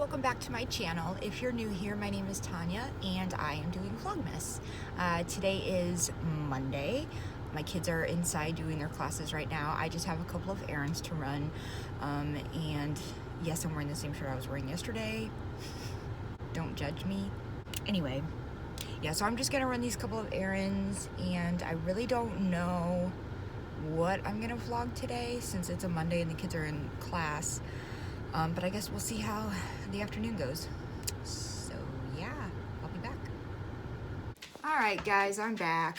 welcome back to my channel. If you're new here, my name is Tonia and I am doing Vlogmas. Today is Monday. My kids are inside doing their classes right now. I just have a couple of errands to run. And yes, I'm wearing the same shirt I was wearing yesterday. Don't judge me. Anyway, yeah, so I'm just gonna run these couple of errands and I really don't know what I'm gonna vlog today since it's a Monday and the kids are in class. But I guess we'll see how the afternoon goes. So yeah, I'll be back. All right, guys, I'm back.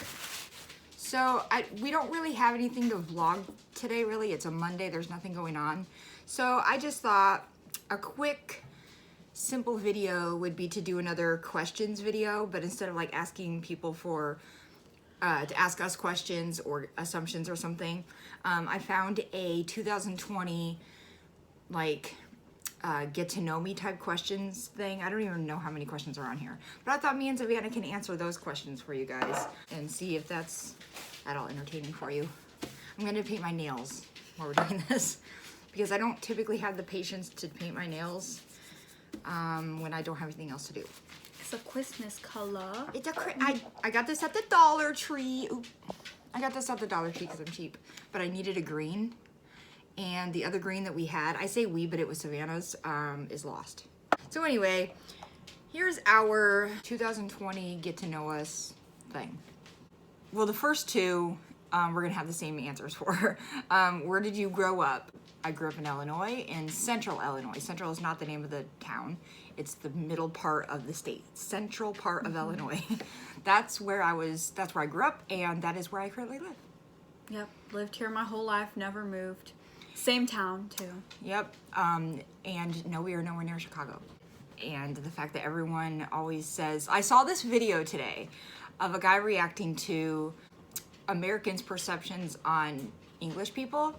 So we don't really have anything to vlog today, really. It's a Monday, there's nothing going on. So I just thought a quick, simple video would be to do another questions video, but instead of like asking people for, to ask us questions or assumptions or something, I found a 2020 like get to know me type questions thing. I don't even know how many questions are on here, but I thought me and Savannah can answer those questions for you guys and see if that's at all entertaining for you. I'm gonna paint my nails while we're doing this because I don't typically have the patience to paint my nails when I don't have anything else to do. It's a Christmas color. It's a I got this at the Dollar Tree. Ooh. I got this at the Dollar Tree because I'm cheap, but I needed a green. And the other green that we had, I say we, but it was Savannah's, is lost. So anyway, here's our 2020 get to know us thing. Well, the first two, we're gonna have the same answers for. Where did you grow up? I grew up in Illinois, in central Illinois. Central is not the name of the town. It's the middle part of the state. Central part of Illinois. That's where I grew up, and that is where I currently live. Yep, lived here my whole life, never moved. Same town, too. Yep, and no, we are nowhere near Chicago. And the fact that everyone always says, I saw this video today of a guy reacting to Americans' perceptions on English people,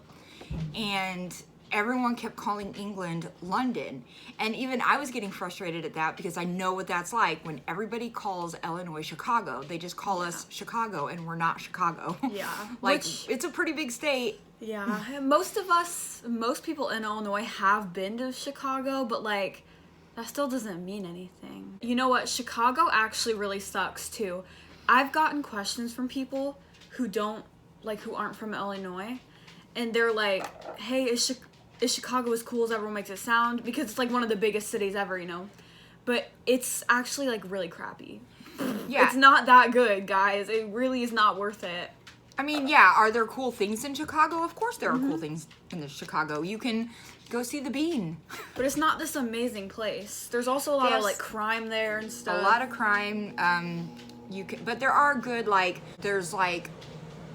and everyone kept calling England London. And even I was getting frustrated at that because I know what that's like when everybody calls Illinois Chicago. They just call us Chicago and we're not Chicago. Yeah. Like, it's a pretty big state. Yeah. Most people in Illinois have been to Chicago, but like, that still doesn't mean anything. You know what? Chicago actually really sucks too. I've gotten questions from people who aren't from Illinois, and they're like, hey, is Chicago as cool as everyone makes it sound? Because it's like one of the biggest cities ever, you know? But it's actually like really crappy. Yeah. It's not that good, guys. It really is not worth it. I mean, yeah, are there cool things in Chicago? Of course there are cool things in Chicago. You can go see the Bean. But it's not this amazing place. There's also a lot of like crime there and stuff. A lot of crime. But there are good, like, there's like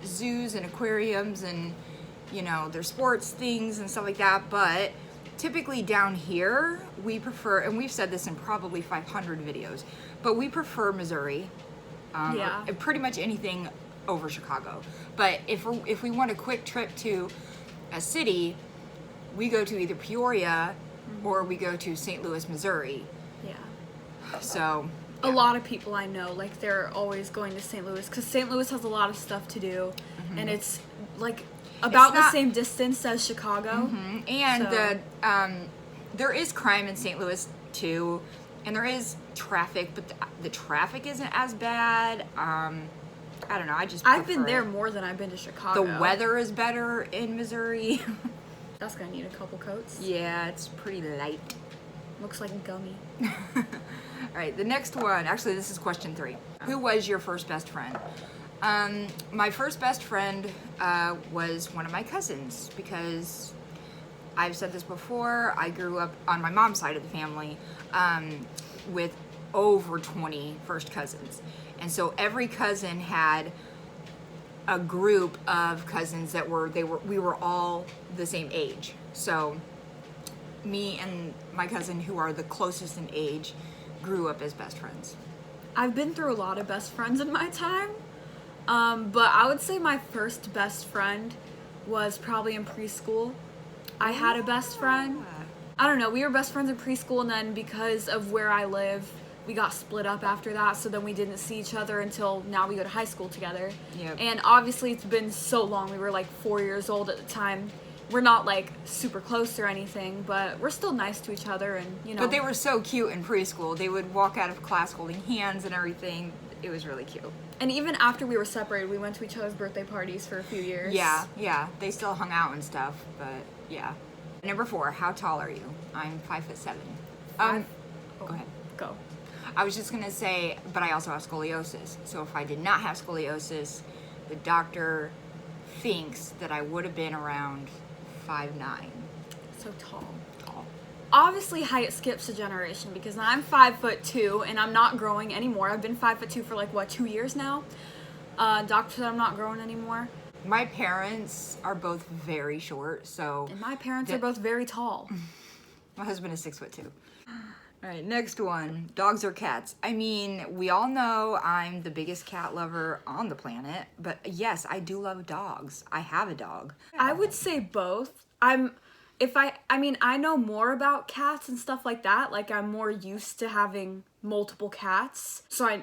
zoos and aquariums and, you know, there's sports things and stuff like that. But typically down here, we prefer, and we've said this in probably 500 videos, but we prefer Missouri. Yeah. Pretty much anything over Chicago. But if we want a quick trip to a city, we go to either Peoria or we go to St. Louis, Missouri. Yeah. So a lot of people I know, like, they're always going to St. Louis because St. Louis has a lot of stuff to do, and it's like about the same distance as Chicago. And there is crime in St. Louis too, and there is traffic, but the traffic isn't as bad. I don't know. I've been there more than I've been to Chicago. The weather is better in Missouri. That's gonna need a couple coats. Yeah, it's pretty light. Looks like gummy. All right, the next one. Actually, this is question 3. Who was your first best friend? My first best friend was one of my cousins because I've said this before. I grew up on my mom's side of the family with over 20 first cousins. And so every cousin had a group of cousins that we were all the same age. So me and my cousin, who are the closest in age, grew up as best friends. I've been through a lot of best friends in my time. But I would say my first best friend was probably in preschool. I had a best friend. I don't know, we were best friends in preschool, and then because of where I live, we got split up after that, so then we didn't see each other until now we go to high school together. Yep. And obviously it's been so long. We were like 4 years old at the time, we're not like super close or anything, but we're still nice to each other, and you know. But they were so cute in preschool. They would walk out of class holding hands and everything. It was really cute. And even after we were separated, we went to each other's birthday parties for a few years. Yeah. They still hung out and stuff, but yeah. Number 4, how tall are you? I'm 5'7". Go ahead. Go. I was just gonna say, but I also have scoliosis. So if I did not have scoliosis, the doctor thinks that I would have been around 5'9". So tall. Tall. Obviously, height skips a generation because I'm 5'2" and I'm not growing anymore. I've been 5'2" for like, what, 2 years now? Doctor said I'm not growing anymore. My parents are both very short, so... And my parents are both very tall. My husband is 6'2". All right, next one. Dogs or cats? I mean, we all know I'm the biggest cat lover on the planet, but yes, I do love dogs. I have a dog. I would say both. I know more about cats and stuff like that. Like, I'm more used to having multiple cats. So I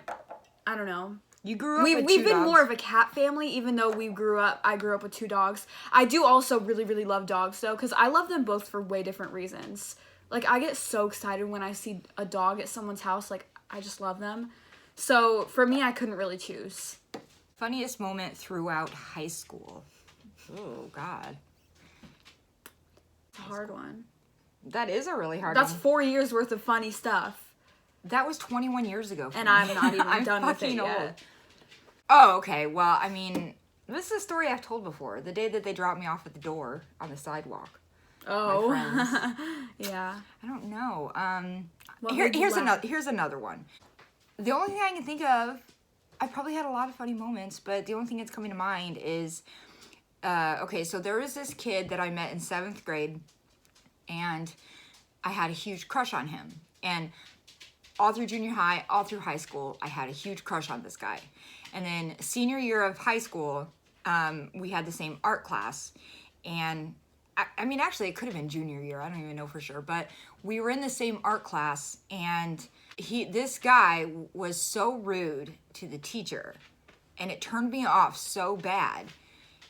don't know. You grew up We've with 2 been dogs. more of a cat family, even though I grew up with 2 dogs. I do also really, really love dogs, though, because I love them both for way different reasons. Like, I get so excited when I see a dog at someone's house. Like, I just love them. So, for me, I couldn't really choose. Funniest moment throughout high school? Oh, God. It's a hard one. That is a really hard That's one. 4 years worth of funny stuff. That was 21 years ago for And me. I'm not even I'm done with it fucking yet. old. Oh, okay. Well, I mean, this is a story I've told before. The day that they dropped me off at the door on the sidewalk. Oh. My friends. Yeah. I don't know. What made you laugh? Here's another one. The only thing I can think of, I probably had a lot of funny moments, but the only thing that's coming to mind is, okay, so there was this kid that I met in 7th grade, and I had a huge crush on him. And all through junior high, all through high school, I had a huge crush on this guy. And then senior year of high school, we had the same art class. And I mean, actually, it could have been junior year. I don't even know for sure. But we were in the same art class, and this guy was so rude to the teacher, and it turned me off so bad.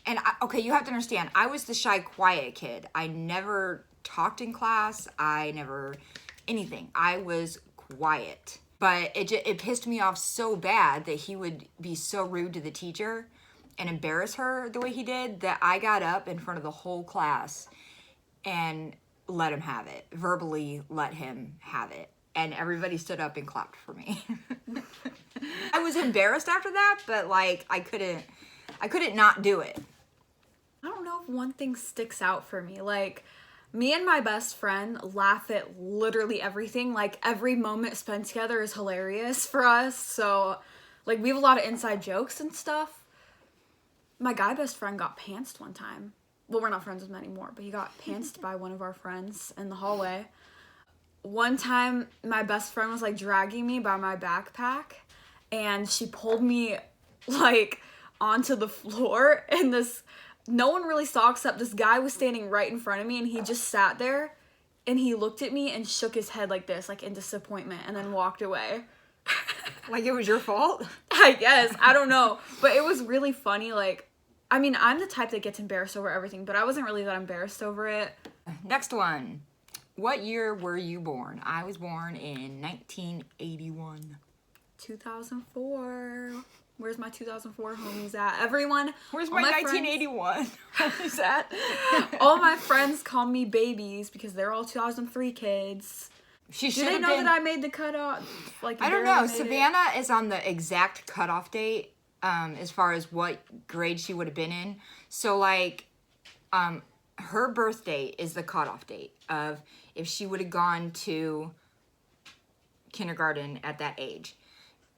And okay, you have to understand, I was the shy, quiet kid. I never talked in class. I never anything. I was quiet. But it pissed me off so bad that he would be so rude to the teacher and embarrass her the way he did that I got up in front of the whole class and let him have it. Verbally let him have it. And everybody stood up and clapped for me. I was embarrassed after that, but like I couldn't not do it. I don't know if one thing sticks out for me. Like, me and my best friend laugh at literally everything. Like, every moment spent together is hilarious for us. So, like, we have a lot of inside jokes and stuff. My guy best friend got pantsed one time. Well, we're not friends with him anymore, but he got pantsed by one of our friends in the hallway. One time, my best friend was, like, dragging me by my backpack, and she pulled me, like, onto the floor, and no one really saw except this guy was standing right in front of me, and he just sat there, and he looked at me and shook his head like this, like in disappointment, and then walked away. Like it was your fault? I guess. I don't know. But it was really funny. Like, I mean, I'm the type that gets embarrassed over everything, but I wasn't really that embarrassed over it. Next one. What year were you born? I was born in 1981. 2004. Where's my 2004 homies at? Everyone. Where's my 1981 homies at? All my friends call me babies because they're all 2003 kids. She Do they know that I made the cutoff? Like, I don't know. Savannah is on the exact cutoff date as far as what grade she would have been in. So, like, her birthday is the cutoff date of if she would have gone to kindergarten at that age.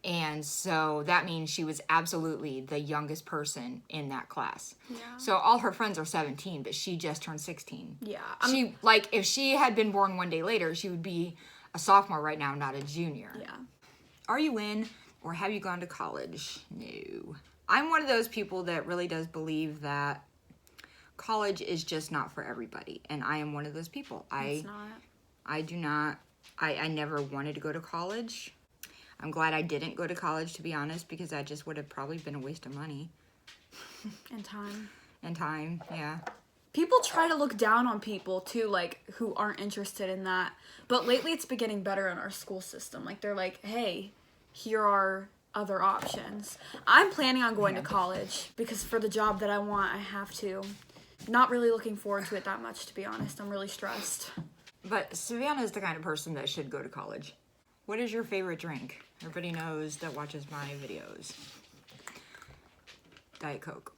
And so that means she was absolutely the youngest person in that class. Yeah. So all her friends are 17, but she just turned 16. Yeah. If she had been born one day later, she would be a sophomore right now, not a junior. Yeah. Are you in or have you gone to college? No. I'm one of those people that really does believe that college is just not for everybody. And I am one of those people. It's not. I do not. I never wanted to go to college. I'm glad I didn't go to college, to be honest, because that just would have probably been a waste of money. And time. And time, yeah. People try to look down on people too, like, who aren't interested in that. But lately it's been getting better in our school system. Like, they're like, hey, here are other options. I'm planning on going to college because for the job that I want, I have to. Not really looking forward to it that much, to be honest. I'm really stressed. But Savannah is the kind of person that should go to college. What is your favorite drink? Everybody knows that watches my videos. Diet Coke.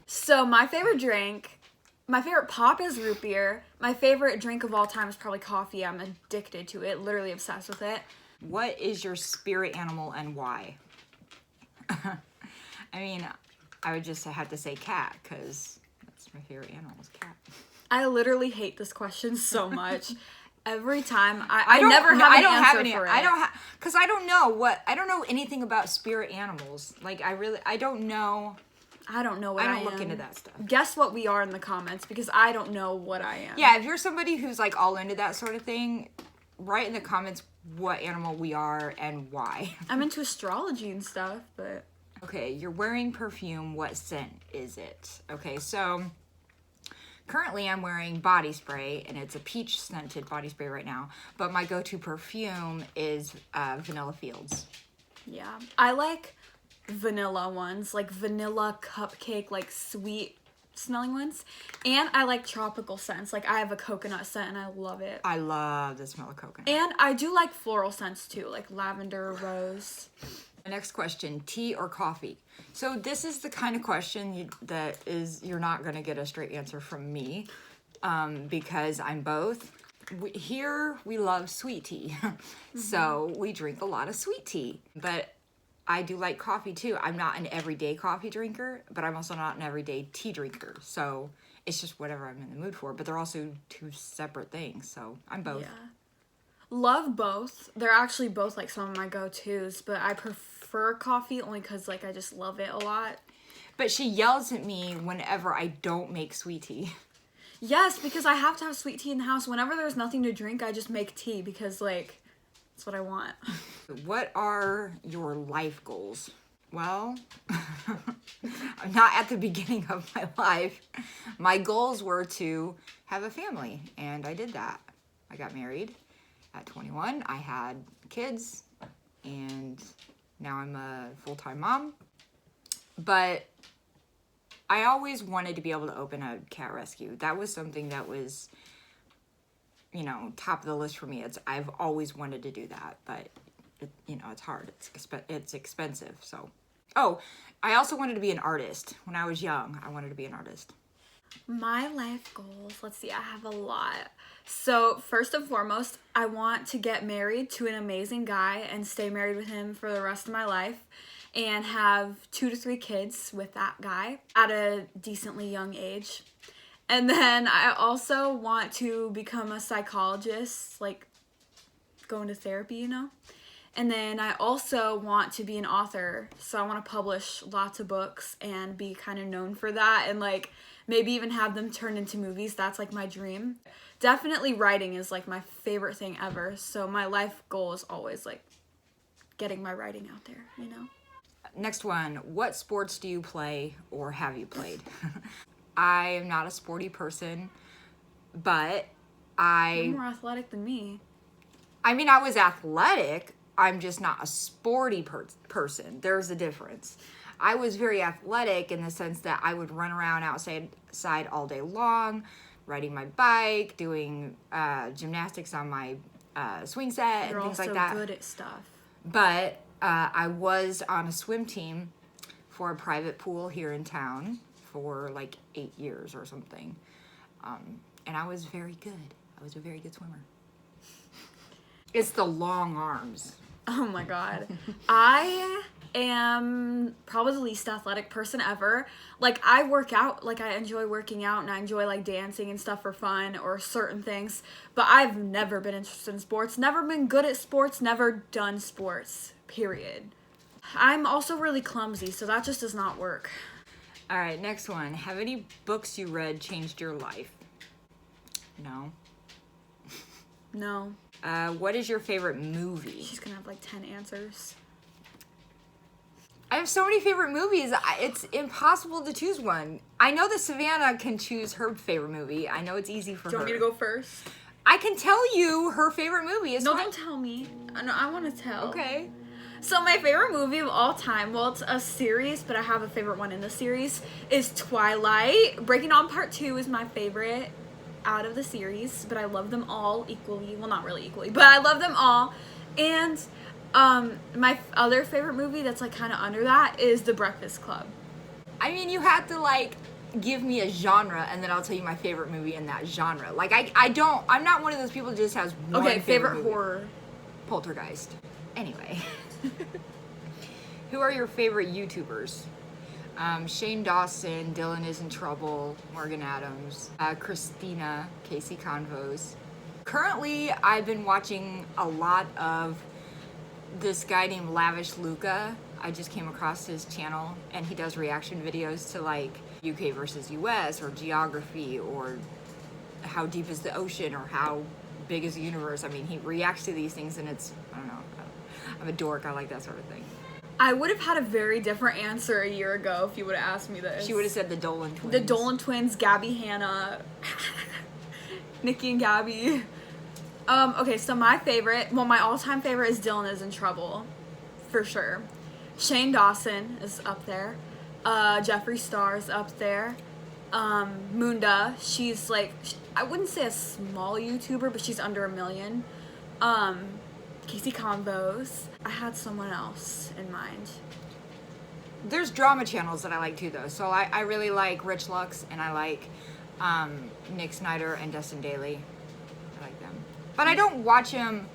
So my favorite pop is root beer. My favorite drink of all time is probably coffee. I'm addicted to it, literally obsessed with it. What is your spirit animal and why? I mean, I would just have to say cat, because that's my favorite animal is cat. I literally hate this question so much. Every time I never have an answer for it. Because I don't know anything about spirit animals. Like, I don't know. I don't know what I am. I don't look into that stuff. Guess what we are in the comments, because I don't know what I am. Yeah, if you're somebody who's like all into that sort of thing, write in the comments what animal we are and why. I'm into astrology and stuff, but... Okay, you're wearing perfume. What scent is it? Okay, so currently I'm wearing body spray, and it's a peach scented body spray right now. But my go-to perfume is Vanilla Fields. Yeah, I like vanilla ones, like vanilla cupcake, like sweet smelling ones. And I like tropical scents. Like, I have a coconut scent and I love it. I love the smell of coconut. And I do like floral scents too, like lavender, rose. The next question, tea or coffee? So this is the kind of question you're not going to get a straight answer from me, because I'm both. Here we love sweet tea. So we drink a lot of sweet tea. But I do like coffee too. I'm not an everyday coffee drinker, but I'm also not an everyday tea drinker. So it's just whatever I'm in the mood for. But they're also two separate things. So I'm both. Yeah. Love both. They're actually both like some of my go-tos, but I prefer coffee only because like I just love it a lot. But she yells at me whenever I don't make sweet tea. Yes, because I have to have sweet tea in the house. Whenever there's nothing to drink, I just make tea because like that's what I want. What are your life goals? Well, I'm not at the beginning of my life. My goals were to have a family, and I did that. I got married at 21. I had kids, and now I'm a full-time mom. But I always wanted to be able to open a cat rescue. That was something that was, top of the list for me. I've always wanted to do that, but it's hard. It's expensive. So, I also wanted to be an artist. When I was young, I wanted to be an artist. My life goals, let's see, I have a lot. So first and foremost, I want to get married to an amazing guy and stay married with him for the rest of my life and have 2 to 3 kids with that guy at a decently young age. And then I also want to become a psychologist, like go into therapy, And then I also want to be an author. So I want to publish lots of books and be kind of known for that and like maybe even have them turned into movies. That's like my dream. Definitely writing is like my favorite thing ever. So my life goal is always like getting my writing out there, Next one, what sports do you play or have you played? I am not a sporty person, but You're more athletic than me. I mean, I was athletic. I'm just not a sporty person. There's a difference. I was very athletic in the sense that I would run around outside all day long, riding my bike, doing gymnastics on my swing set and things like that. You're also good at stuff. But I was on a swim team for a private pool here in town for like 8 years or something. And I was very good. I was a very good swimmer. It's the long arms. Oh my God. I am probably the least athletic person ever. Like, I work out, like I enjoy working out and I enjoy like dancing and stuff for fun or certain things, but I've never been interested in sports, never been good at sports, never done sports, period. I'm also really clumsy, so that just does not work. All right, next one. Have any books you read changed your life? No. No. What is your favorite movie? She's gonna have like 10 answers. I have so many favorite movies. It's impossible to choose one. I know that Savannah can choose her favorite movie. I know it's easy for her. Do you want me to go first? I can tell you her favorite movie. It's No, fine. don't tell me. No, I want to tell. Okay. So my favorite movie of all time, well, it's a series, but I have a favorite one in the series, is Twilight. Breaking Dawn Part 2 is my favorite out of the series, but I love them all equally. Well, not really equally, but I love them all. And my other favorite movie that's like kind of under that is The Breakfast Club. I mean, you have to like give me a genre, and then I'll tell you my favorite movie in that genre. Like I'm not one of those people that just has one favorite movie. horror. Poltergeist. Anyway. Who are your favorite YouTubers? Shane Dawson, Dylan is in Trouble, Morgan Adams, Christina, Casey Convos. Currently, I've been watching a lot of this guy named Lavish Luca. I just came across his channel, and he does reaction videos to like UK versus US, or geography, or how deep is the ocean, or how big is the universe. I mean, he reacts to these things, and it's, I don't know. I'm a dork. I like that sort of thing. I would have had a very different answer a year ago if you would have asked me this. She would have said the Dolan twins. The Dolan twins, Gabby, Hannah, Nikki and Gabby. Okay, so my all-time favorite is Dylan is in Trouble, for sure. Shane Dawson is up there. Jeffree Star is up there. Munda, she's like, I wouldn't say a small YouTuber, but she's under 1 million. Casey Convos. I had someone else in mind. There's drama channels that I like too, though. So I really like Rich Lux, and I like Nick Snyder and Dustin Daly. I like them. But I don't watch them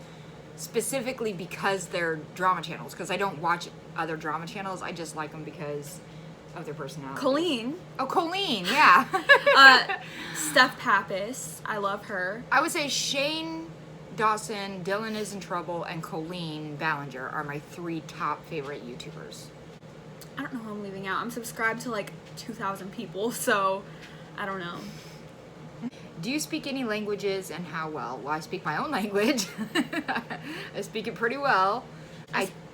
specifically because they're drama channels, because I don't watch other drama channels. I just like them because of their personality. Colleen. Oh, Colleen, yeah. Steph Pappas. I love her. I would say Shane Dawson, Dylan is in Trouble, and Colleen Ballinger are my 3 top favorite YouTubers. I don't know who I'm leaving out. I'm subscribed to like 2,000 people, so I don't know. Do you speak any languages, and how well? Well, I speak my own language. I speak it pretty well.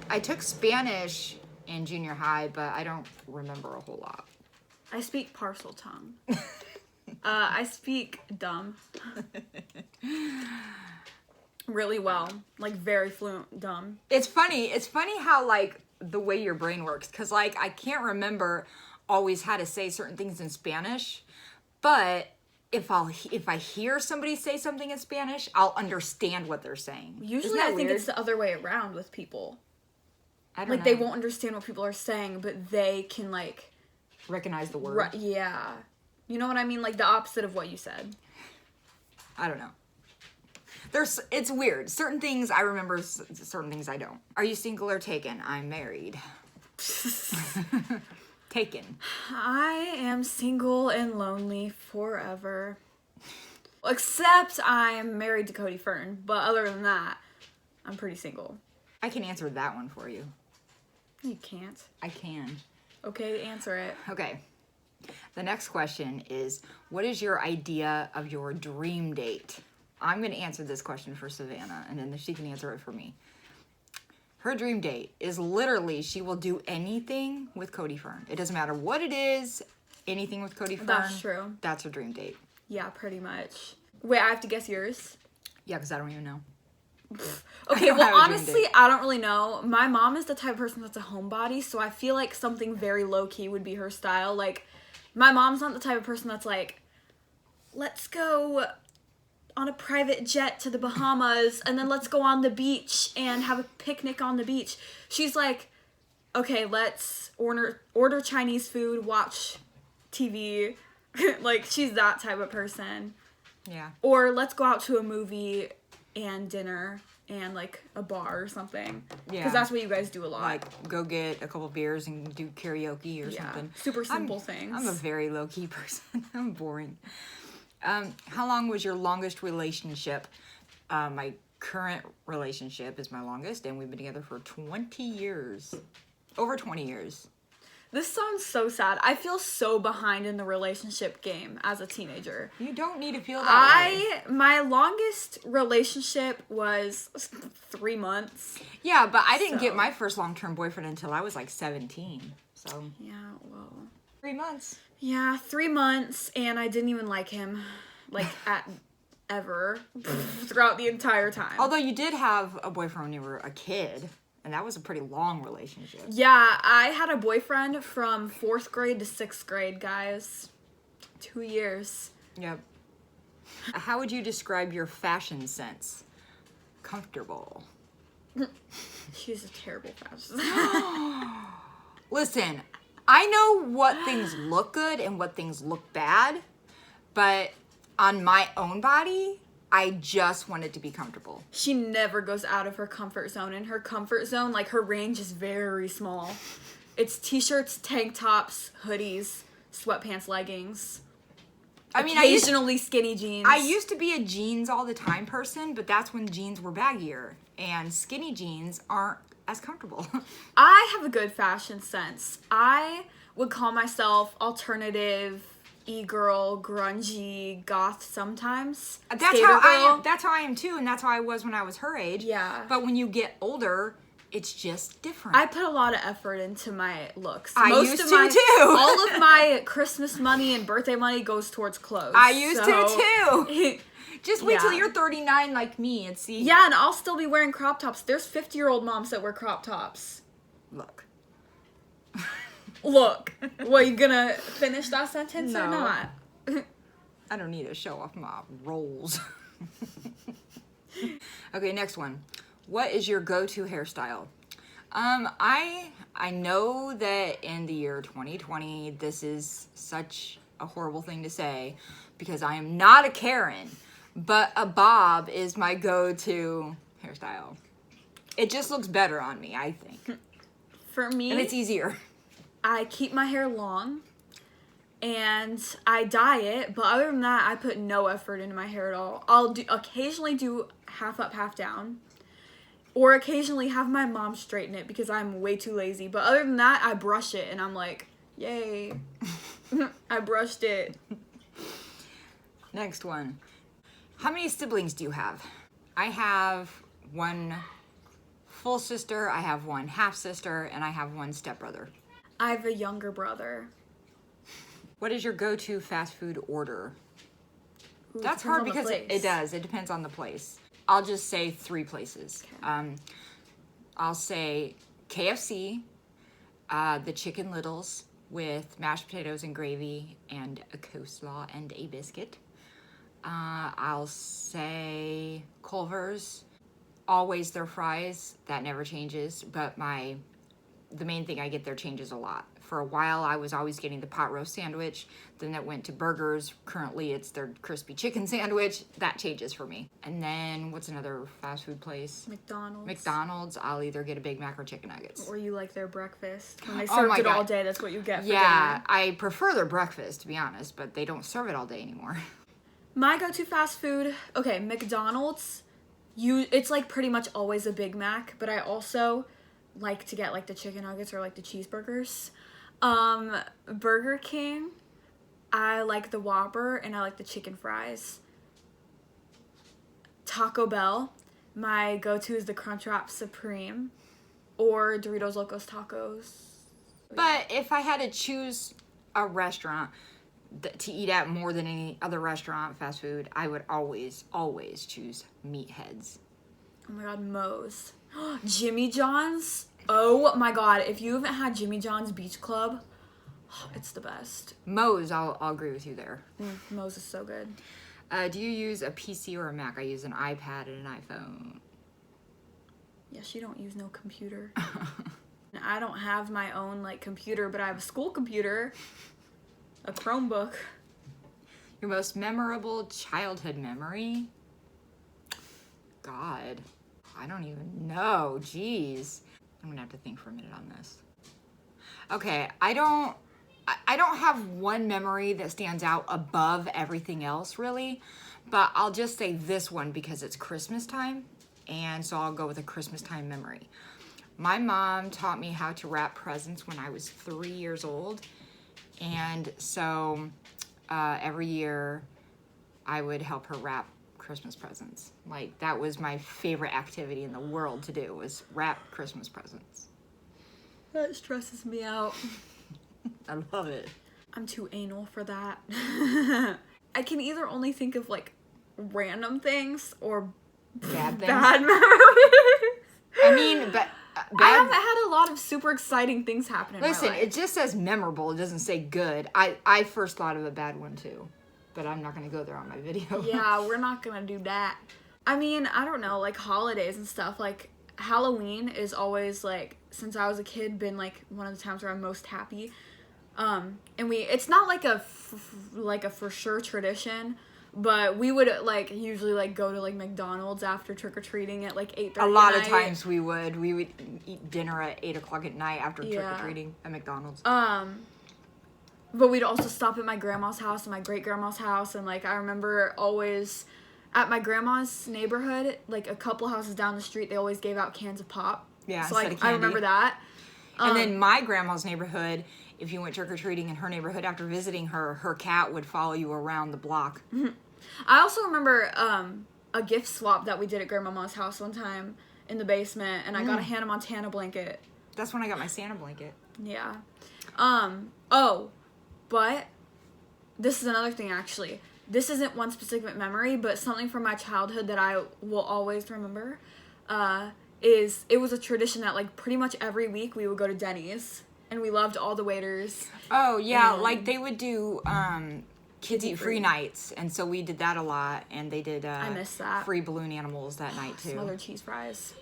I took Spanish in junior high, but I don't remember a whole lot. I speak parcel tongue. I speak dumb. Really well. Like very fluent dumb. It's funny how like the way your brain works, because like I can't remember always how to say certain things in Spanish, but if I hear somebody say something in Spanish, I'll understand what they're saying. Usually I think it's the other way around with people. I don't like know. They won't understand what people are saying, but they can like recognize the word. Yeah. You know what I mean? Like the opposite of what you said. I don't know. It's weird. Certain things I remember, certain things I don't. Are you single or taken? I'm married. Taken. I am single and lonely forever. Except I'm married to Cody Fern, but other than that, I'm pretty single. I can answer that one for you. You can't. I can. Okay, answer it. Okay. The next question is, what is your idea of your dream date? I'm going to answer this question for Savannah, and then she can answer it for me. Her dream date is literally she will do anything with Cody Fern. It doesn't matter what it is, anything with Cody Fern. That's true. That's her dream date. Yeah, pretty much. Wait, I have to guess yours? Yeah, because I don't even know. Okay, well, honestly, I don't really know. My mom is the type of person that's a homebody, so I feel like something very low-key would be her style. Like, my mom's not the type of person that's like, let's go on a private jet to the Bahamas, and then let's go on the beach and have a picnic on the beach. She's like, okay, let's order Chinese food, watch TV. Like, she's that type of person. Yeah. Or let's go out to a movie and dinner and, like, a bar or something. Yeah. Because that's what you guys do a lot. Like, go get a couple beers and do karaoke or something. Super simple things. I'm a very low-key person. I'm boring. How long was your longest relationship? My current relationship is my longest, and we've been together for 20 years. Over 20 years. This sounds so sad. I feel so behind in the relationship game as a teenager. You don't need to feel that way. My longest relationship was 3 months. Yeah, but I didn't get my first long-term boyfriend until I was like 17. So yeah, well, 3 months. Yeah, 3 months, and I didn't even like him, like ever throughout the entire time. Although you did have a boyfriend when you were a kid. And that was a pretty long relationship. Yeah, I had a boyfriend from 4th grade to 6th grade, guys. 2 years. Yep. How would you describe your fashion sense? Comfortable. She's a terrible fashion. Listen, I know what things look good and what things look bad, but on my own body, I just want it to be comfortable. She never goes out of her comfort zone. In her comfort zone, like, her range is very small. It's t-shirts, tank tops, hoodies, sweatpants, leggings. Occasionally skinny jeans. I used to be a jeans all the time person, but that's when jeans were baggier. And skinny jeans aren't as comfortable. I have a good fashion sense. I would call myself alternative, e-girl, grungy, goth sometimes. That's how I am. That's how I am too, and that's how I was when I was her age. Yeah. But when you get older, it's just different. I put a lot of effort into my looks. I used to too. All of my Christmas money and birthday money goes towards clothes. I used to too. Just wait till you're 39 like me and see. Yeah, and I'll still be wearing crop tops. There's 50-year-old moms that wear crop tops. Look. Look. Well, you gonna finish that sentence or not? I don't need to show off my rolls. Okay, next one. What is your go-to hairstyle? I know that in the year 2020, this is such a horrible thing to say because I am not a Karen, but a bob is my go-to hairstyle. It just looks better on me, I think. For me, and it's easier. I keep my hair long and I dye it, but other than that, I put no effort into my hair at all. I'll occasionally do half up, half down, or occasionally have my mom straighten it because I'm way too lazy. But other than that, I brush it and I'm like, yay, I brushed it. Next one. How many siblings do you have? I have one full sister, I have one half sister, and I have one stepbrother. I have a younger brother. What is your go-to fast food order? Ooh, that's hard because it does. It depends on the place. I'll just say 3 places. Okay. I'll say KFC, the Chicken Littles with mashed potatoes and gravy and a coleslaw and a biscuit. I'll say Culver's, always their fries. That never changes, but the main thing I get there changes a lot. For a while, I was always getting the pot roast sandwich. Then that went to burgers. Currently, it's their crispy chicken sandwich. That changes for me. And then, what's another fast food place? McDonald's. I'll either get a Big Mac or chicken nuggets. Or you like their breakfast. When they served it all day, that's what you get for dinner. I prefer their breakfast, to be honest, but they don't serve it all day anymore. My go-to fast food, okay, McDonald's. It's like pretty much always a Big Mac, but I also like to get like the chicken nuggets or like the cheeseburgers. Burger King, I like the Whopper and I like the chicken fries. Taco Bell, my go-to is the Crunchwrap Supreme or Doritos Locos Tacos. But if I had to choose a restaurant to eat at more than any other restaurant, fast food, I would always choose Meatheads. Oh my god, Moe's. Jimmy John's. Oh my god, if you haven't had Jimmy John's Beach Club, it's the best. Moe's, I'll agree with you there. Moe's is so good. Do you use a PC or a Mac? I use an iPad and an iPhone. Yes, you don't use no computer. I don't have my own like computer, but I have a school computer, a Chromebook. Your most memorable childhood memory? God, I don't even know. Jeez. I'm gonna have to think for a minute on this. Okay, I don't have one memory that stands out above everything else, really. But I'll just say this one because it's Christmas time, and so I'll go with a Christmas time memory. My mom taught me how to wrap presents when I was 3 years old. And so every year I would help her wrap Christmas presents. Like, that was my favorite activity in the world to do, was wrap Christmas presents. That stresses me out. I love it. I'm too anal for that. I can either only think of like random things or Bad things. bad memories. I mean, but I haven't had a lot of super exciting things happen in listen, my life. it just says memorable. It doesn't say good. I first thought of a bad one too, but I'm not going to go there on my video. Yeah, we're not gonna do that. I mean, I don't know, like holidays and stuff. Like Halloween is always like, since I was a kid, been like one of the times where I'm most happy. And it's not like a for sure tradition, but we would like usually like go to like McDonald's after trick-or-treating at like 8:30. A lot of times we would eat dinner at 8 o'clock at night after trick-or-treating at McDonald's. But we'd also stop at my grandma's house and my great-grandma's house, and like I remember always at my grandma's neighborhood, like a couple houses down the street, they always gave out cans of pop. Yeah, so instead like of candy. I remember that. And then my grandma's neighborhood, if you went trick-or-treating in her neighborhood after visiting her, her cat would follow you around the block. I also remember a gift swap that we did at Grandmama's house one time in the basement, and I got a Hannah Montana blanket. That's when I got my Santa blanket. Yeah. But this is another thing, actually. This isn't one specific memory, but something from my childhood that I will always remember is it was a tradition that like pretty much every week we would go to Denny's, and we loved all the waiters. Oh, yeah, And like they would do Kids Eat Free nights, and so we did that a lot, and they did I miss that. free balloon animals that night too. Smothered cheese fries.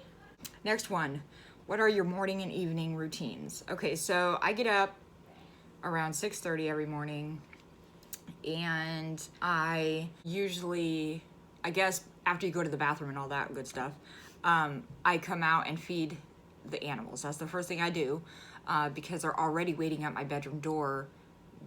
Next one, what are your morning and evening routines? Okay, so I get up around 6:30 every morning, and I usually, I guess after you go to the bathroom and all that good stuff, I come out and feed the animals. That's the first thing I do, because they're already waiting at my bedroom door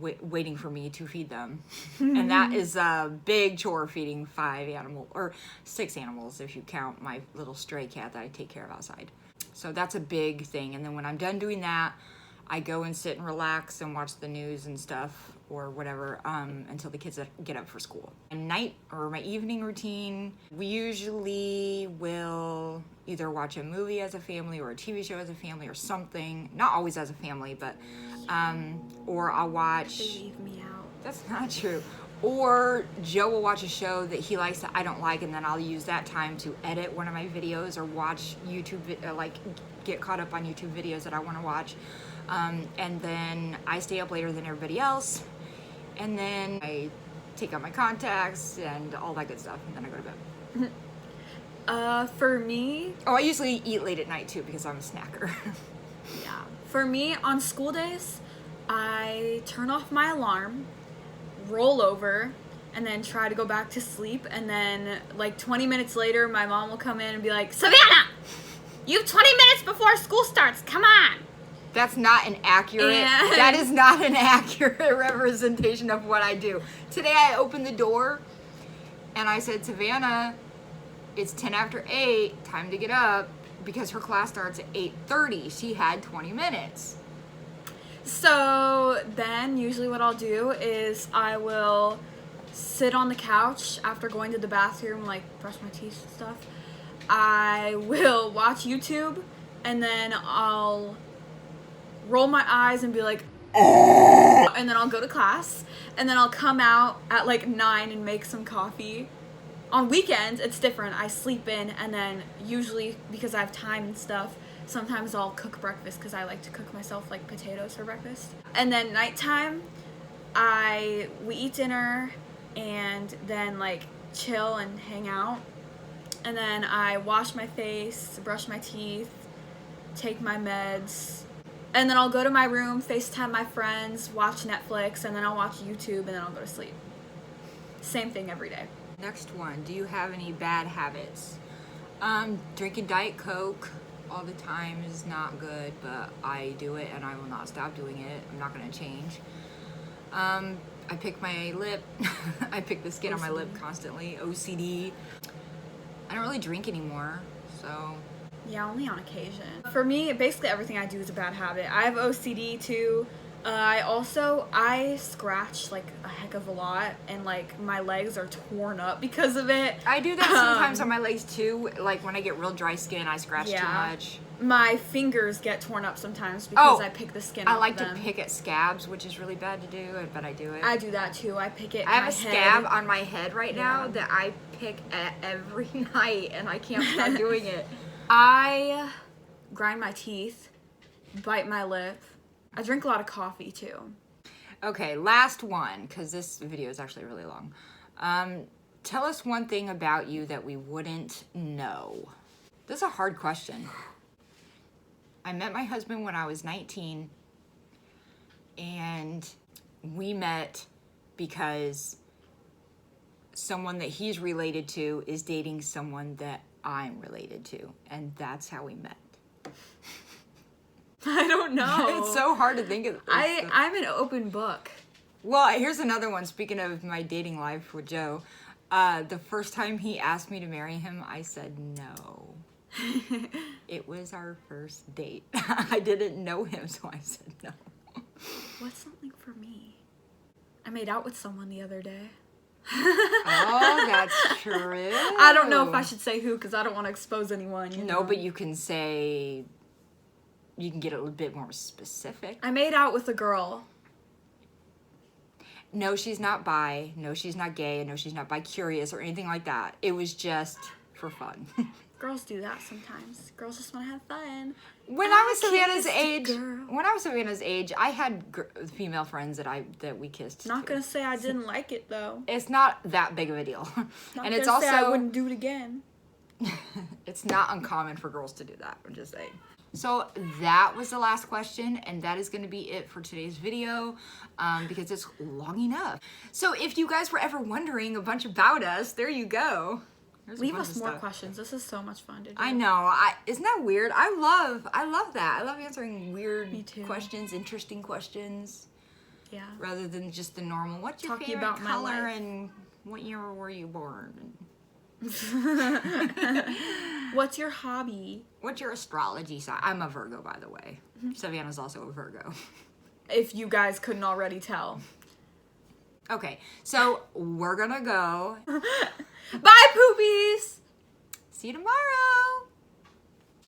waiting for me to feed them. And that is a big chore, feeding 5 animals, or 6 animals if you count my little stray cat that I take care of outside. So that's a big thing. And then when I'm done doing that, I go and sit and relax and watch the news and stuff or whatever until the kids get up for school. At night, or my evening routine, we usually will either watch a movie as a family or a TV show as a family or something. Not always as a family, but or I'll watch... They leave me out. That's not true. Or Joe will watch a show that he likes that I don't like, and then I'll use that time to edit one of my videos or watch YouTube, get caught up on YouTube videos that I want to watch. And then I stay up later than everybody else, and then I take out my contacts and all that good stuff, and then I go to bed. For me... Oh, I usually eat late at night too because I'm a snacker. Yeah. For me, on school days, I turn off my alarm, roll over, and then try to go back to sleep, and then like 20 minutes later, my mom will come in and be like, Savannah! You have 20 minutes before school starts, come on! That's not an accurate, that is not an accurate representation of what I do. Today I opened the door and I said, Savannah, it's 10 after 8, time to get up, because her class starts at 8:30. She had 20 minutes. So then usually what I'll do is I will sit on the couch after going to the bathroom, like brush my teeth and stuff. I will watch YouTube, and then I'll roll my eyes and be like, and then I'll go to class, and then I'll come out at like 9 and make some coffee. On weekends, it's different. I sleep in, and then usually, because I have time and stuff, sometimes I'll cook breakfast because I like to cook myself like potatoes for breakfast. And then nighttime, we eat dinner and then like chill and hang out. And then I wash my face, brush my teeth, take my meds. And then I'll go to my room, FaceTime my friends, watch Netflix, and then I'll watch YouTube, and then I'll go to sleep. Same thing every day. Next one, do you have any bad habits? Drinking Diet Coke all the time is not good, but I do it and I will not stop doing it. I'm not going to change. I pick my lip. I pick the skin on my lip constantly. OCD. I don't really drink anymore, so... Yeah, only on occasion. For me, basically everything I do is a bad habit. I have OCD too. I scratch like a heck of a lot, and like my legs are torn up because of it. I do that sometimes on my legs too. Like when I get real dry skin, I scratch too much. My fingers get torn up sometimes because I pick the skin I off like them. to pick at scabs, which is really bad to do, but I do it. I do that too. I pick it. I have a scab on my head right now that I pick at every night, and I can't stop doing it. I grind my teeth, bite my lip. I drink a lot of coffee too. Okay, last one, because this video is actually really long. Tell us one thing about you that we wouldn't know. This is a hard question. I met my husband when I was 19, and we met because someone that he's related to is dating someone that I'm related to, and that's how we met. I don't know. It's so hard to think of. I'm an open book. Well, here's another one. Speaking of my dating life with Joe, the first time he asked me to marry him, I said no. It was our first date. I didn't know him, so I said no. What's something for me? I made out with someone the other day. Oh, that's true. I don't know if I should say who because I don't want to expose anyone. You know? But you can say, you can get a little bit more specific. I made out with a girl. No, she's not bi. No, she's not gay. No, she's not bi-curious or anything like that. It was just for fun. Girls do that sometimes. Girls just want to have fun. When I was Savannah's age, I had female friends that we kissed. Not gonna say I didn't like it though. It's not that big of a deal, and it's also I wouldn't do it again. It's not uncommon for girls to do that. I'm just saying. So that was the last question, and that is going to be it for today's video because it's long enough. So if you guys were ever wondering a bunch about us, there you go. Leave us more questions. This is so much fun to do. I know. Isn't that weird? I love that. I love answering weird questions, interesting questions. Yeah. Rather than just the normal, what's your Talking favorite about my color life. and what year were you born? What's your hobby? What's your astrology sign? I'm a Virgo, by the way. Savannah's also a Virgo. If you guys couldn't already tell. Okay, so we're gonna go. Bye, poopies! See you tomorrow.